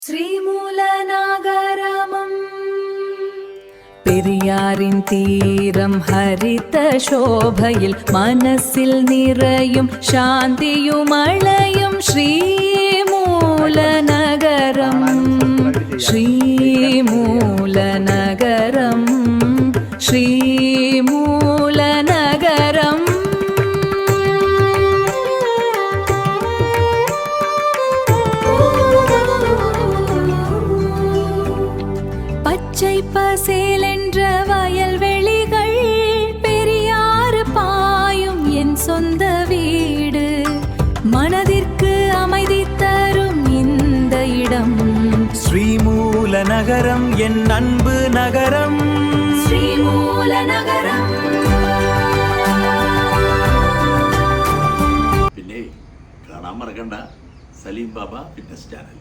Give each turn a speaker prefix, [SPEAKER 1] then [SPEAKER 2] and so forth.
[SPEAKER 1] ஸ்ரீமூலநாகரமம் பெரியாரின் தீரம் ஹரித சோபையில் மனசில் நிறையும் சாந்தியும் அளையும் ஸ்ரீமூலநகரம் ஸ்ரீமூலநகரம் ஸ்ரீமூலநகரம். பச்சை பசேலென்ற வயல்வெளிகள் பெரியாறு பாயும் என் சொந்த வீடு, மனதிற்கு அமைதி தரும் இந்த இடம்
[SPEAKER 2] ஸ்ரீமூலநகரம் என் அன்பு நகரம்
[SPEAKER 1] ஸ்ரீமூலநகரம்.
[SPEAKER 3] പിന്നെ കാണാൻ മറക്കണ്ട സലീം ബാബ ഫിറ്റ്നസ് ചാനൽ.